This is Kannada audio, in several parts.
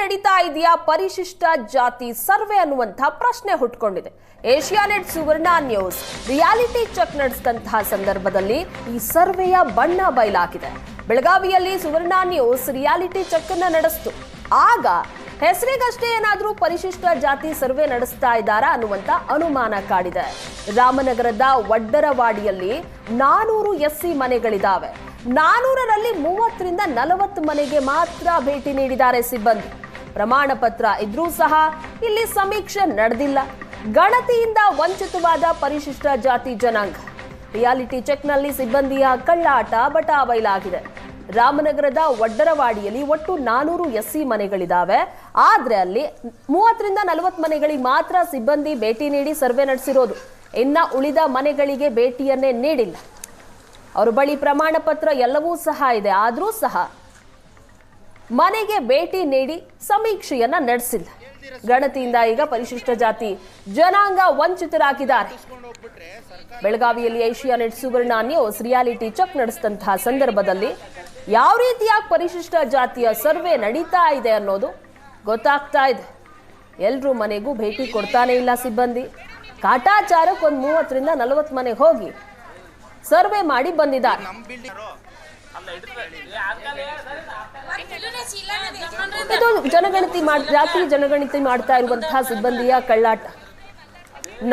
ನಡೀತಾ ಇದೆಯಾ ಪರಿಶಿಷ್ಟ ಜಾತಿ ಸರ್ವೆ ಅನ್ನುವಂತ ಪ್ರಶ್ನೆ ಹುಟ್ಟುಕೊಂಡಿದೆ. ಏಷ್ಯಾನೆಟ್ ಸುವರ್ಣ ನ್ಯೂಸ್ ರಿಯಾಲಿಟಿ ಚೆಕ್ ನಡೆಸಿದಂತಹ ಸಂದರ್ಭದಲ್ಲಿ ಈ ಸರ್ವೆಯ ಬಣ್ಣ ಬಯಲಾಗಿದೆ. ಬೆಳಗಾವಿಯಲ್ಲಿ ಸುವರ್ಣ ನ್ಯೂಸ್ ರಿಯಾಲಿಟಿ ಚೆಕ್ ಅನ್ನು ನಡೆಸಿತು. ಆಗ ಹೆಸರಿಗಷ್ಟೇ ಏನಾದರೂ ಪರಿಶಿಷ್ಟ ಜಾತಿ ಸರ್ವೆ ನಡೆಸ್ತಾ ಇದ್ದಾರಾ ಅನ್ನುವಂತ ಅನುಮಾನ ಕಾಡಿದೆ. ರಾಮನಗರದ ವಡ್ಡರವಾಡಿಯಲ್ಲಿ 400 ಎಸ್ಸಿ ಮನೆಗಳಿದಾವೆ. 400ರಲ್ಲಿ 30ರಿಂದ 40 ಮನೆಗೆ ಮಾತ್ರ ಭೇಟಿ ನೀಡಿದ್ದಾರೆ ಸಿಬ್ಬಂದಿ. ಪ್ರಮಾಣ ಪತ್ರ ಇದ್ರೂ ಸಹ ಇಲ್ಲಿ ಸಮೀಕ್ಷೆ ನಡೆದಿಲ್ಲ. ಗಣತಿಯಿಂದ ವಂಚಿತವಾದ ಪರಿಶಿಷ್ಟ ಜಾತಿ ಜನಾಂಗ. ರಿಯಾಲಿಟಿ ಚೆಕ್ನಲ್ಲಿ ಸಿಬ್ಬಂದಿಯ ಕಳ್ಳಾಟ ಬಟಾ ಬಯಲಾಗಿದೆ. ರಾಮನಗರದ ವಡ್ಡರವಾಡಿಯಲ್ಲಿ ಒಟ್ಟು 400 ಎಸ್ಸಿ ಮನೆಗಳಿದಾವೆ. ಆದ್ರೆ ಅಲ್ಲಿ 30ರಿಂದ 40 ಮನೆಗಳಿಗೆ ಮಾತ್ರ ಸಿಬ್ಬಂದಿ ಭೇಟಿ ನೀಡಿ ಸರ್ವೆ ನಡೆಸಿರೋದು. ಇನ್ನ ಉಳಿದ ಮನೆಗಳಿಗೆ ಭೇಟಿಯನ್ನೇ ನೀಡಿಲ್ಲ. ಅವರ ಬಳಿ ಪ್ರಮಾಣ ಪತ್ರ ಎಲ್ಲವೂ ಸಹ ಇದೆ. ಆದ್ರೂ ಸಹ ಮನೆಗೆ ಭೇಟಿ ನೀಡಿ ಸಮೀಕ್ಷೆಯನ್ನ ನಡೆಸಿಲ್ಲ. ಗಣತಿಯಿಂದ ಈಗ ಪರಿಶಿಷ್ಟ ಜಾತಿ ಜನಾಂಗ ವಂಚಿತರಾಗಿದ್ದಾರೆ. ಬೆಳಗಾವಿಯಲ್ಲಿ ಏಷ್ಯಾನೆಟ್ ಸುವರ್ಣ ನ್ಯೂಸ್ ರಿಯಾಲಿಟಿ ಚೆಕ್ ನಡೆಸಿದಂತಹ ಸಂದರ್ಭದಲ್ಲಿ ಯಾವ ರೀತಿಯಾಗಿ ಪರಿಶಿಷ್ಟ ಜಾತಿಯ ಸರ್ವೆ ನಡೀತಾ ಇದೆ ಅನ್ನೋದು ಗೊತ್ತಾಗ್ತಾ ಇದೆ. ಎಲ್ರೂ ಮನೆಗೂ ಭೇಟಿ ಕೊಡ್ತಾನೆ ಇಲ್ಲ ಸಿಬ್ಬಂದಿ. ಕಾಟಾಚಾರಕ್ಕೆ ಒಂದು 30ರಿಂದ 40 ಮನೆಗೆ ಹೋಗಿ ಸರ್ವೆ ಮಾಡಿ ಬಂದಿದ್ದಾರೆ. ಇದು ಜಾತಿ ಜನಗಣತಿ ಮಾಡ್ತಾ ಇರುವಂತಹ ಸಿಬ್ಬಂದಿಯ ಕಳ್ಳಾಟ.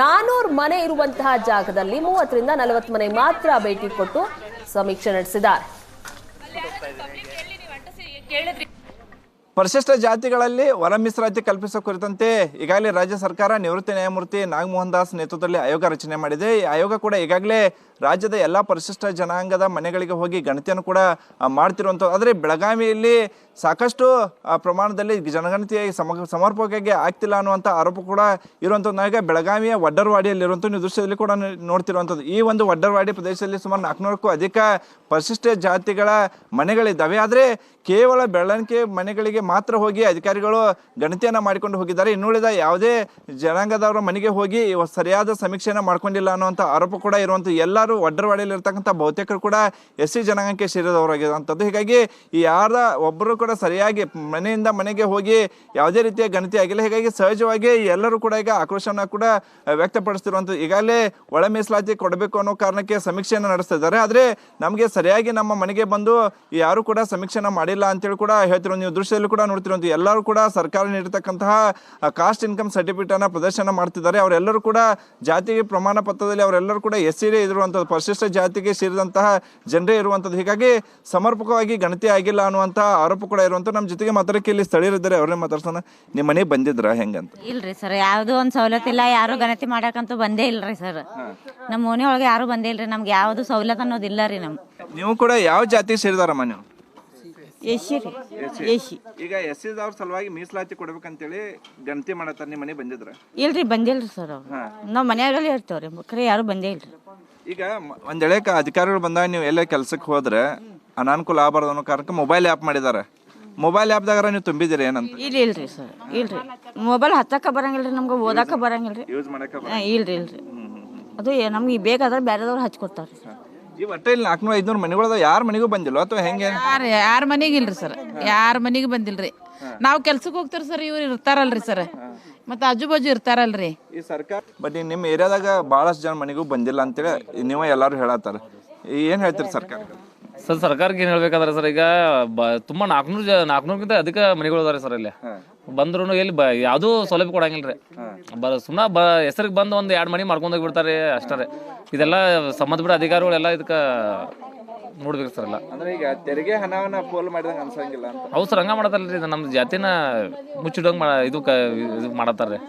400 ಮನೆ ಇರುವಂತಹ ಜಾಗದಲ್ಲಿ 30ರಿಂದ 40 ಮನೆ ಮಾತ್ರ ಭೇಟಿ ಕೊಟ್ಟು ಸಮೀಕ್ಷೆ ನಡೆಸಿದ್ದಾರೆ. ಪರಿಶಿಷ್ಟ ಜಾತಿಗಳಲ್ಲಿ ಹೊರ ಮೀಸಲಾತಿ ಕಲ್ಪಿಸುವ ಕುರಿತಂತೆ ಈಗಾಗಲೇ ರಾಜ್ಯ ಸರ್ಕಾರ ನಿವೃತ್ತ ನ್ಯಾಯಮೂರ್ತಿ ನಾಗಮೋಹನ್ ದಾಸ್ ನೇತೃತ್ವದಲ್ಲಿ ಆಯೋಗ ರಚನೆ ಮಾಡಿದೆ. ಈ ಆಯೋಗ ಕೂಡ ಈಗಾಗಲೇ ರಾಜ್ಯದ ಎಲ್ಲ ಪರಿಶಿಷ್ಟ ಜನಾಂಗದ ಮನೆಗಳಿಗೆ ಹೋಗಿ ಗಣತಿಯನ್ನು ಕೂಡ ಮಾಡ್ತಿರುವಂಥದ್ದು. ಆದರೆ ಬೆಳಗಾವಿಯಲ್ಲಿ ಸಾಕಷ್ಟು ಪ್ರಮಾಣದಲ್ಲಿ ಜನಗಣತಿಯಾಗಿ ಸಮರ್ಪಕವಾಗಿ ಆಗ್ತಿಲ್ಲ ಅನ್ನುವಂಥ ಆರೋಪ ಕೂಡ ಇರುವಂಥದ್ದು. ನಾವೀಗ ಬೆಳಗಾವಿಯ ವಡ್ಡರವಾಡಿಯಲ್ಲಿರುವಂಥ ನೀವು ದೃಶ್ಯದಲ್ಲಿ ಕೂಡ ನೋಡ್ತಿರುವಂಥದ್ದು. ಈ ಒಂದು ವಡ್ಡರವಾಡಿ ಪ್ರದೇಶದಲ್ಲಿ ಸುಮಾರು 400ಕ್ಕೂ ಅಧಿಕ ಪರಿಶಿಷ್ಟ ಜಾತಿಗಳ ಮನೆಗಳಿದ್ದಾವೆ. ಆದರೆ ಕೇವಲ ಬೆಳವಣಿಗೆ ಮನೆಗಳಿಗೆ ಮಾತ್ರ ಹೋಗಿ ಅಧಿಕಾರಿಗಳು ಗಣತಿಯನ್ನು ಮಾಡಿಕೊಂಡು ಹೋಗಿದ್ದಾರೆ. ಇನ್ನುಳಿದ ಯಾವುದೇ ಜನಾಂಗದವರ ಮನೆಗೆ ಹೋಗಿ ಸರಿಯಾದ ಸಮೀಕ್ಷೆಯನ್ನು ಮಾಡ್ಕೊಂಡಿಲ್ಲ ಅನ್ನುವಂಥ ಆರೋಪ ಕೂಡ ಇರುವಂಥದ್ದು. ಎಲ್ಲರೂ ವಡ್ಡರವಾಡಿಯಲ್ಲಿ ಇರ್ತಕ್ಕಂಥ ಬಹುತೇಕರು ಕೂಡ ಎಸ್ಸಿ ಜನಾಂಗಕ್ಕೆ ಸೇರಿದವರಾಗಿರುವಂಥದ್ದು. ಹೀಗಾಗಿ ಯಾರ ಒಬ್ಬರು ಕೂಡ ಸರಿಯಾಗಿ ಮನೆಯಿಂದ ಮನೆಗೆ ಹೋಗಿ ಯಾವುದೇ ರೀತಿಯ ಗಣತಿ ಆಗಿಲ್ಲ. ಹೀಗಾಗಿ ಸಹಜವಾಗಿ ಎಲ್ಲರೂ ಕೂಡ ಈಗ ಆಕ್ರೋಶವನ್ನು ಕೂಡ ವ್ಯಕ್ತಪಡಿಸ್ತಿರುವಂಥದ್ದು. ಈಗಾಗಲೇ ಒಳ ಮೀಸಲಾತಿ ಕೊಡಬೇಕು ಅನ್ನೋ ಕಾರಣಕ್ಕೆ ಸಮೀಕ್ಷೆಯನ್ನು ನಡೆಸ್ತಾ ಇದ್ದಾರೆ. ಆದರೆ ನಮಗೆ ಸರಿಯಾಗಿ ನಮ್ಮ ಮನೆಗೆ ಬಂದು ಯಾರು ಕೂಡ ಸಮೀಕ್ಷೆಯನ್ನು ಮಾಡಿಲ್ಲ ಅಂತೇಳಿ ಕೂಡ ಹೇಳ್ತಿರೋ ನೀವು ದೃಶ್ಯದಲ್ಲಿ ಕೂಡ ನೋಡ್ತಿರುವಂಥ ಎಲ್ಲರೂ ಕೂಡ ಸರ್ಕಾರ ನೀಡಿರ್ತಕ್ಕಂತಹ ಕಾಸ್ಟ್ ಇನ್ಕಮ್ ಸರ್ಟಿಫಿಕೇಟ್ ಅನ್ನ ಪ್ರದರ್ಶನ ಮಾಡ್ತಿದ್ದಾರೆ. ಅವರೆಲ್ಲರೂ ಕೂಡ ಜಾತಿ ಪ್ರಮಾಣ ಪತ್ರದಲ್ಲಿ ಅವರೆಲ್ಲರೂ ಕೂಡ ಎಸ್ಸಿ ಇರುವಂಥದ್ದು, ಪರಿಶಿಷ್ಟ ಜಾತಿಗೆ ಸೇರಿದಂತಹ ಜನರೇ ಇರುವಂಥದ್ದು. ಹೀಗಾಗಿ ಸಮರ್ಪಕವಾಗಿ ಗಣತಿ ಆಗಿಲ್ಲ ಅನ್ನುವಂಥ ಆರೋಪ ಕೂಡ ಇರುವಂಥ. ನಮ್ಮ ಜೊತೆಗೆ ಮಾತಾಡಕ್ಕೆ ಇಲ್ಲಿ ಸ್ಥಳೀಯರಿದ್ದಾರೆ, ಅವ್ರನ್ನೇ ಮಾತಾಡ್ಸೋಣ. ನಿಮ್ಮ ಮನೆಗೆ ಬಂದಿದ್ರ ಹೆಂಗಂತ? ಇಲ್ರಿ ಸರ್, ಯಾವ್ದು ಒಂದು ಸವಲತ್ತು ಇಲ್ಲ. ಯಾರು ಗಣತಿ ಮಾಡಕಂತೂ ಬಂದೇ ಇಲ್ರಿ ಸರ್. ನಮ್ಮ ಮನೆ ಒಳಗೆ ಯಾರು ಬಂದೇ ಇಲ್ರಿ. ನಮ್ಗೆ ಯಾವ್ದು ಸವಲತ್ತು ಅನ್ನೋದಿಲ್ಲ ರೀ. ನೀವು ಕೂಡ ಯಾವ ಜಾತಿಗೆ ಸೇರಿದಾರಮ್ಮ ನೀವು? ಎಸ್ಸಿ ರೀ, ಎಸ್ಸಿ. ಈಗ ಎಸ್ಸಿದವ್ರ ಸಲುವಾಗಿ ಮೀಸಲಾತಿ ಕೊಡ್ಬೇಕಂತೇಳಿ ಗಣತಿ ಮಾಡತ್ತಾರ. ನಿಮ್ಮ ಮನೆ ಬಂದಿದ್ರ? ಇಲ್ರಿ, ಬಂದಿಲ್ರಿ ಸರ್. ನಾವು ಮನೆಯಾಗಲೇ ಇರ್ತೇವ್ರಿ, ಖರೆ ಯಾರು ಬಂದೇ ಇಲ್ರಿ. ಈಗ ಒಂದ್ ವೇಳೆ ಅಧಿಕಾರಿಗಳು ಬಂದಾಗ ನೀವು ಎಲ್ಲ ಕೆಲ್ಸಕ್ಕೆ ಹೋದ್ರೆ ಅನಾನುಕೂಲ ಆಗಬಾರ್ದು ಅನ್ನೋ ಕಾರಣಕ್ಕೆ ಮೊಬೈಲ್ ಆ್ಯಪ್ ಮಾಡಿದ್ದಾರೆ. ಮೊಬೈಲ್ ಆ್ಯಪ್ದಾಗ ನೀವು ತುಂಬಿದಿರಿ ಏನಂತ? ಇಲ್ರಿ ಸರ್, ಇಲ್ರಿ. ಮೊಬೈಲ್ ಹತ್ತಕ್ಕ ಬರಂಗಿಲ್ರಿ, ನಮ್ಗೆ ಓದಾಕ ಬರಂಗಿಲ್ರಿ, ಯೂಸ್ ಮಾಡಕ್ಕೆ ಇಲ್ರಿ. ಅದು ನಮ್ಗೆ ಬೇಕಾದ್ರೆ ಬೇರೆದವ್ರು ಹಚ್ಕೊಡ್ತಾರ್ರಿ. ಈ ಒಟ್ಟೆ ಇಲ್ಲಿ 400-500 ಮನೆಗಳದ ಯಾರ ಮನೆಗೂ ಬಂದಿಲ್ಲ ಅಥವಾ ಹೆಂಗೆ? ಯಾರ ಮನೆಗೆ ಇಲ್ರಿ ಸರ್, ಯಾರ ಮನೆಗೆ ಬಂದಿಲ್ರಿ. ನಾವು ಕೆಲ್ಸಕ್ಕೆ ಹೋಗ್ತಾರ ಸರ್, ಇವ್ರು ಇರ್ತಾರಲ್ರಿ ಸರ್, ಮತ್ತೆ ಆಜು ಬಾಜು ಇರ್ತಾರಲ್ರಿ. ಈ ಸರ್ಕಾರ ಬಟ್ ನಿಮ್ಮ ಏರಿಯಾದಾಗ ಬಹಳಷ್ಟು ಜನ ಮನೆಗೂ ಬಂದಿಲ್ಲ ಅಂತೇಳಿ ನೀವು ಎಲ್ಲಾರು ಹೇಳತ್ತಾರ. ಏನ್ ಹೇಳ್ತೀರಿ ಸರ್ಕಾರ? ಸರ್ ಸರ್ಕಾರಕ್ಕೆ ಏನು ಹೇಳ್ಬೇಕಾದ್ರೆ ಸರ್, ಈಗ ತುಂಬಾ 400ಕ್ಕಿಂತ ಅಧಿಕ ಮನೆಗಳು ಅದಾರೆ ಸರ್. ಇಲ್ಲಿ ಬಂದ್ರು ಎಲ್ಲಿ ಯಾವ್ದು ಸೌಲಭ್ಯ ಕೊಡಂಗಿಲ್ರಿ. ಸುಮ್ಮನೆ ಹೆಸರಿಗೆ ಬಂದು ಒಂದ್ 2 ಮನೆ ಮಾಡ್ಕೊಂಡ್ ಹೋಗ್ಬಿಡ್ತಾರೆ ಅಷ್ಟೇ. ಇದೆಲ್ಲ ಸಂಬಂಧಪಟ್ಟ ಅಧಿಕಾರಿಗಳೆಲ್ಲ ಇದಕ್ಕೆ ನೋಡ್ಬೇಕು ಸರ್. ಎಲ್ಲ ಅಂದ್ರೆ ಈಗ ತೆರಿಗೆ ಹಣವನ್ನ ಪೋಲ್ ಮಾಡಿದಂಗ ಅನ್ಸಂಗಿಲ್ಲ ಅಂತ. ಹೌದು ಸರ್, ಹಂಗ ಮಾಡತಾರಲ್ರಿ. ನಮ್ಮ ಜಾತಿನ ಮುಚ್ಚಿಡೋಂಗ್ ಇದು ಮಾಡತ್ತಾರ್ರಿ.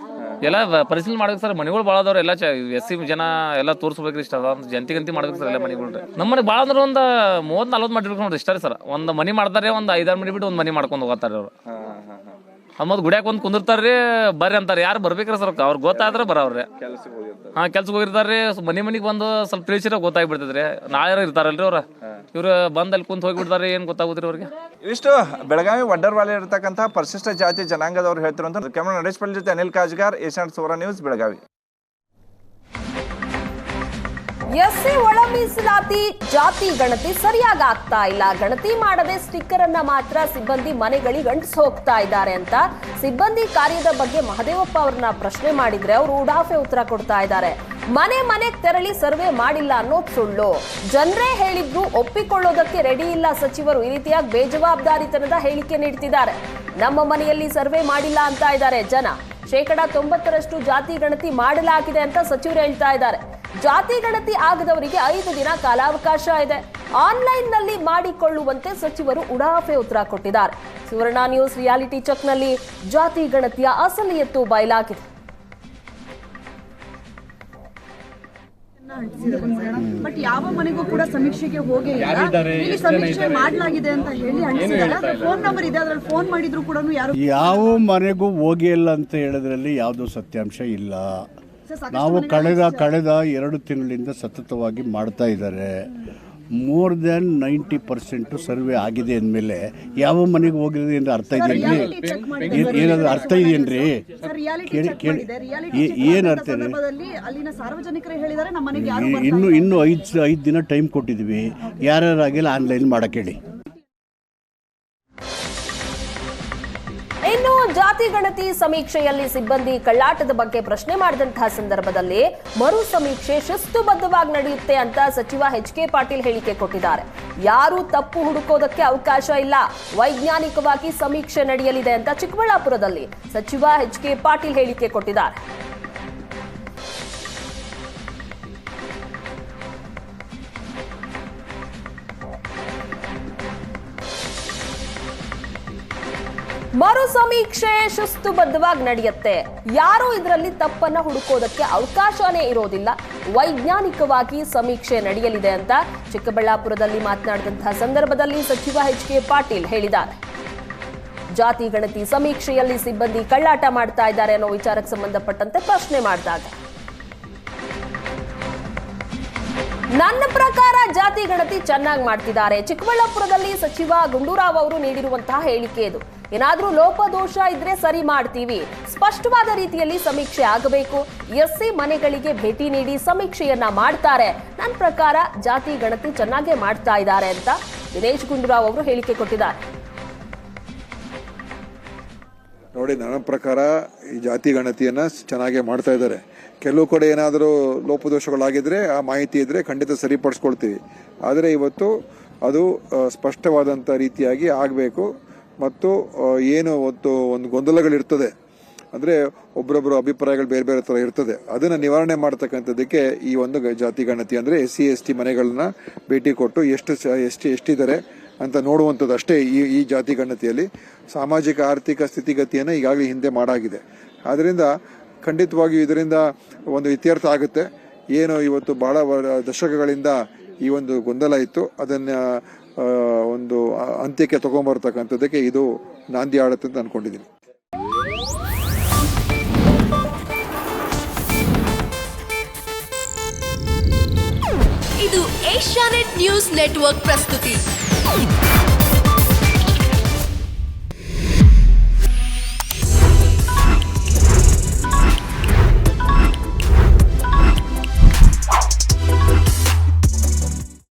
ಎಲ್ಲ ಪರಿಶೀಲನೆ ಮಾಡ್ಬೇಕು ಸರ್. ಮನೆಗಳು ಭಾಳ ಅದಾವ್ರಿ. ಎಲ್ಲ ಎಸ್ಸಿ ಜನ ಎಲ್ಲ ತೋರಿಸ್ಬೇಕ್ರಿ. ಇಷ್ಟ ಅದ ಜಂತಿ ಮಾಡ್ಬೇಕು ಸರ್ ಎಲ್ಲ ಮನೆಗಳು. ನಮ್ಮ ಮನೆ ಭಾಳ ಅಂದ್ರೆ ಒಂದು 30-40 ಮಾಡಿರ್ಬೇಕು ನೋಡ್ರಿ ಇಷ್ಟ ರೀ ಸರ್. ಒಂದು ಮನೆ ಮಾಡ್ತಾರೆ, ಒಂದು 5-6 ಮನೆ ಬಿಟ್ಟು ಒಂದು ಮನೆ ಮಾಡ್ಕೊಂಡು ಹೋಗ್ತಾರೆ ಅವ್ರು. ಅಮ್ಮದ್ ಗುಡಿಯಾಕ ಒಂದು ಕುಂದಿರ್ತಾರ್ರಿ, ಬರ್ರಿ ಅಂತಾರೆ. ಯಾರು ಬರ್ಬೇಕ್ರಿ ಸರ್, ಅವ್ರು ಗೊತ್ತಾದ್ರೆ ಬರವ್ರಿ. ಕೆಲ್ಸಕ್ಕೆ ಹೋಗಿರ್ತಾರ್ರಿ. ಮನೆಗೆ ಬಂದು ಸ್ವಲ್ಪ ತಿಳಿಸಿರ ಗೊತ್ತಾಗ್ಬಿಡ್ತದ್ರಿ. ನಾಳೆ ಇರ್ತಾರಲ್ರಿ ಅವ್ರ, ಇವ್ರು ಬಂದಲ್ಲಿ ಕುಂತ ಹೋಗಿಬಿಡ್ತಾರೆ. ಏನ್ ಗೊತ್ತಾಗುದ್ರಿ ಅವ್ರಿಗೆ? ಇಷ್ಟು ಬೆಳಗಾವಿ ವಡ್ಡರವಾಡಿ ಇರತಕ್ಕಂತಹ ಪರಿಶಿಷ್ಟ ಜಾತಿ ಜನಾಂಗದವ್ರು ಹೇಳ್ತಿರುವಂತ. ಕ್ಯಾಮರಾ ನರೇಶ್ ಪಳ್ಳಿ ಜೊತೆ ಅನಿಲ್ ಕಾಜ್ಗಾರ್, ಏಷ್ಯಾನೆಟ್ ಸುವರ್ಣ ನ್ಯೂಸ್, ಬೆಳಗಾವಿ. ಎಸ್ಸಿ ಒಳ ಮೀಸಲಾತಿ ಜಾತಿ ಗಣತಿ ಸರಿಯಾಗಿ ಆಗ್ತಾ ಇಲ್ಲ. ಗಣತಿ ಮಾಡದೆ ಸ್ಟಿಕ್ಕರ್ ಅನ್ನ ಮಾತ್ರ ಸಿಬ್ಬಂದಿ ಮನೆಗಳಿಗೆ ಅಂಟಿಸಿ ಹೋಗ್ತಾ ಇದ್ದಾರೆ ಅಂತ ಸಿಬ್ಬಂದಿ ಕಾರ್ಯದ ಬಗ್ಗೆ ಮಹದೇವಪ್ಪ ಅವ್ರನ್ನ ಪ್ರಶ್ನೆ ಮಾಡಿದ್ರೆ ಅವರು ಉಡಾಫೆ ಉತ್ತರ ಕೊಡ್ತಾ ಇದ್ದಾರೆ. ಮನೆಗೆ ತೆರಳಿ ಸರ್ವೆ ಮಾಡಿಲ್ಲ ಅನ್ನೋದು ಸುಳ್ಳು. ಜನರೇ ಹೇಳಿದ್ರು ಒಪ್ಪಿಕೊಳ್ಳೋದಕ್ಕೆ ರೆಡಿ ಇಲ್ಲ ಸಚಿವರು. ಈ ರೀತಿಯಾಗಿ ಬೇಜವಾಬ್ದಾರಿತನದ ಹೇಳಿಕೆ ನೀಡ್ತಿದ್ದಾರೆ. ನಮ್ಮ ಮನೆಯಲ್ಲಿ ಸರ್ವೆ ಮಾಡಿಲ್ಲ ಅಂತ ಇದ್ದಾರೆ ಜನ. 90% ಜಾತಿ ಗಣತಿ ಮಾಡಲಾಗಿದೆ ಅಂತ ಸಚಿವರು ಹೇಳ್ತಾ ಇದ್ದಾರೆ. ಜಾತಿ ಗಣತಿ ಆಗದವರಿಗೆ 5 ದಿನ ಕಾಲಾವಕಾಶ ಇದೆ. ಆನ್ಲೈನ್ ನಲ್ಲಿ ಮಾಡಿಕೊಳ್ಳುವಂತೆ ಸಚಿವರು ಉಡಾಫೆ ಉತ್ತರ ಕೊಟ್ಟಿದ್ದಾರೆ. ಸುವರ್ಣ ನ್ಯೂಸ್ ರಿಯಾಲಿಟಿ ಚೆಕ್ ನಲ್ಲಿ ಜಾತಿ ಗಣತಿಯ ಅಸಲಿಯತ್ತು ಬಯಲಾಗಿದೆ. ಬಟ್ ಯಾವ ಮನೆಗೂ ಕೂಡ ಸಮೀಕ್ಷೆಗೆ ಹೋಗೇ ಇಲ್ಲ. ಇಲ್ಲಿ ಸಮೀಕ್ಷೆ ಮಾಡಲಾಗಿದೆ ಅಂತ ಹೇಳಿ ಅಂಟಿಸಿದ್ದಾರೆ. ಫೋನ್ ನಂಬರ್ ಇದೆ, ಅದ್ರಲ್ಲಿ ಫೋನ್ ಮಾಡಿದ್ರು ಕೂಡ ಯಾವ ಮನೆಗೂ ಹೋಗಿ ಇಲ್ಲ ಅಂತ ಹೇಳೋದ್ರಲ್ಲಿ ಯಾವುದೂ ಸತ್ಯಾಂಶ ಇಲ್ಲ. ನಾವು ಕಳೆದ 2 ತಿಂಗಳಿಂದ ಸತತವಾಗಿ ಮಾಡ್ತಾ ಇದ್ದಾರೆ. ಮೋರ್ ದ್ಯಾನ್ 90% ಸರ್ವೆ ಆಗಿದೆ ಅಂದಮೇಲೆ ಯಾವ ಮನೆಗೆ ಹೋಗಿರೋದು ಏನು ಅರ್ಥ ಇದೆಯೇನ್ರಿ? ಏನಾದ್ರು ಅರ್ಥ ಇದೆಯೇನ್ರಿ? ಏನು ಅರ್ಥ ಇದೆ? ಇನ್ನು 5 ದಿನ ಟೈಮ್ ಕೊಟ್ಟಿದ್ವಿ. ಯಾರ್ಯಾರಾಗಿಲ್ಲ ಆನ್ಲೈನ್ ಮಾಡಕ್ಕೆ ಹೇಳಿ. ಇನ್ನು ಜಾತಿ ಗಣತಿ ಸಮೀಕ್ಷೆಯಲ್ಲಿ ಸಿಬ್ಬಂದಿ ಕಳ್ಳಾಟದ ಬಗ್ಗೆ ಪ್ರಶ್ನೆ ಮಾಡಿದಂತಹ ಸಂದರ್ಭದಲ್ಲಿ ಮರು ಸಮೀಕ್ಷೆ ಶಿಸ್ತುಬದ್ಧವಾಗಿ ನಡೆಯುತ್ತೆ ಅಂತ ಸಚಿವ ಎಚ್.ಕೆ. ಪಾಟೀಲ್ ಹೇಳಿಕೆ ಕೊಟ್ಟಿದ್ದಾರೆ. ಯಾರು ತಪ್ಪು ಹುಡುಕೋದಕ್ಕೆ ಅವಕಾಶ ಇಲ್ಲ, ವೈಜ್ಞಾನಿಕವಾಗಿ ಸಮೀಕ್ಷೆ ನಡೆಯಲಿದೆ ಅಂತ ಚಿಕ್ಕಬಳ್ಳಾಪುರದಲ್ಲಿ ಸಚಿವ ಎಚ್.ಕೆ. ಪಾಟೀಲ್ ಹೇಳಿಕೆ ಕೊಟ್ಟಿದ್ದಾರೆ. ಮರು ಸಮೀಕ್ಷೆ ಶಿಸ್ತುಬದ್ಧವಾಗಿ ನಡೆಯುತ್ತೆ. ಯಾರು ಇದರಲ್ಲಿ ತಪ್ಪನ್ನ ಹುಡುಕೋದಕ್ಕೆ ಅವಕಾಶನೇ ಇರೋದಿಲ್ಲ. ವೈಜ್ಞಾನಿಕವಾಗಿ ಸಮೀಕ್ಷೆ ನಡೆಯಲಿದೆ ಅಂತ ಚಿಕ್ಕಬಳ್ಳಾಪುರದಲ್ಲಿ ಮಾತನಾಡಿದಂತಹ ಸಂದರ್ಭದಲ್ಲಿ ಸಚಿವ ಎಚ್.ಕೆ. ಪಾಟೀಲ್ ಹೇಳಿದ್ದಾರೆ. ಜಾತಿ ಗಣತಿ ಸಮೀಕ್ಷೆಯಲ್ಲಿ ಸಿಬ್ಬಂದಿ ಕಳ್ಳಾಟ ಮಾಡ್ತಾ ಇದ್ದಾರೆ ಅನ್ನೋ ವಿಚಾರಕ್ಕೆ ಸಂಬಂಧಪಟ್ಟಂತೆ ಪ್ರಶ್ನೆ ಮಾಡಿದಾಗ ನನ್ನ ಪ್ರಕಾರ ಜಾತಿ ಗಣತಿ ಚೆನ್ನಾಗಿ ಮಾಡ್ತಿದ್ದಾರೆ. ಚಿಕ್ಕಬಳ್ಳಾಪುರದಲ್ಲಿ ಸಚಿವ ಗುಂಡೂರಾವ್ ಅವರು ನೀಡಿರುವಂತಹ ಹೇಳಿಕೆ ಇದು. ಏನಾದ್ರೂ ಲೋಪದೋಷ ಇದ್ರೆ ಸರಿ ಮಾಡ್ತೀವಿ. ಸ್ಪಷ್ಟವಾದ ರೀತಿಯಲ್ಲಿ ಸಮೀಕ್ಷೆ ಆಗಬೇಕು. ಎಸ್ಸಿ ಮನೆಗಳಿಗೆ ಭೇಟಿ ನೀಡಿ ಸಮೀಕ್ಷೆಯನ್ನ ಮಾಡ್ತಾರೆ. ನನ್ನ ಪ್ರಕಾರ ಜಾತಿ ಗಣತಿ ಚೆನ್ನಾಗೇ ಮಾಡ್ತಾ ಇದ್ದಾರೆ ಅಂತ ದಿನೇಶ್ ಗುಂಡೂರಾವ್ ಅವರು ಹೇಳಿಕೆ ಕೊಟ್ಟಿದ್ದಾರೆ. ನೋಡಿ, ನನ್ನ ಪ್ರಕಾರ ಈ ಜಾತಿ ಗಣತಿಯನ್ನ ಚೆನ್ನಾಗೇ ಮಾಡ್ತಾ ಇದ್ದಾರೆ. ಕೆಲವು ಕಡೆ ಏನಾದರೂ ಲೋಪದೋಷಗಳಾಗಿದ್ರೆ ಆ ಮಾಹಿತಿ ಇದ್ರೆ ಖಂಡಿತ ಸರಿಪಡಿಸ್ಕೊಳ್ತೀವಿ. ಆದರೆ ಇವತ್ತು ಅದು ಸ್ಪಷ್ಟವಾದಂಥ ರೀತಿಯಾಗಿ ಆಗಬೇಕು. ಮತ್ತು ಏನು ಒಂದು ಗೊಂದಲಗಳಿರ್ತದೆ, ಅಂದರೆ ಒಬ್ಬರೊಬ್ಬರು ಅಭಿಪ್ರಾಯಗಳು ಬೇರೆ ಬೇರೆ ಥರ ಇರ್ತದೆ, ಅದನ್ನು ನಿವಾರಣೆ ಮಾಡ್ತಕ್ಕಂಥದ್ದಕ್ಕೆ ಈ ಒಂದು ಜಾತಿ ಗಣತಿ ಅಂದರೆ SC/ST ಮನೆಗಳನ್ನ ಭೇಟಿ ಕೊಟ್ಟು ಎಷ್ಟಿದ್ದಾರೆ ಅಂತ ನೋಡುವಂಥದ್ದು ಅಷ್ಟೇ. ಈ ಜಾತಿ ಗಣತಿಯಲ್ಲಿ ಸಾಮಾಜಿಕ ಆರ್ಥಿಕ ಸ್ಥಿತಿಗತಿಯನ್ನು ಈಗಾಗಲೇ ಹಿಂದೆ ಮಾಡಾಗಿದೆ. ಆದ್ದರಿಂದ ಖಂಡಿತವಾಗಿಯೂ ಇದರಿಂದ ಒಂದು ಇತ್ಯರ್ಥ ಆಗುತ್ತೆ. ಏನು ಇವತ್ತು ಬಹಳ ದಶಕಗಳಿಂದ ಈ ಒಂದು ಗೊಂದಲ ಇತ್ತು, ಅದನ್ನು ಒಂದು ಅಂತ್ಯಕ್ಕೆ ತಗೊಂಬರ್ತಕ್ಕಂಥದ್ದಕ್ಕೆ ಇದು ನಾಂದಿ ಆಡುತ್ತೆ ಅಂತ ಅನ್ಕೊಂಡಿದ್ದೀನಿ. ಇದು ಏಷ್ಯಾನೆಟ್ ನ್ಯೂಸ್ ನೆಟ್ವರ್ಕ್ ಪ್ರಸ್ತುತಿ.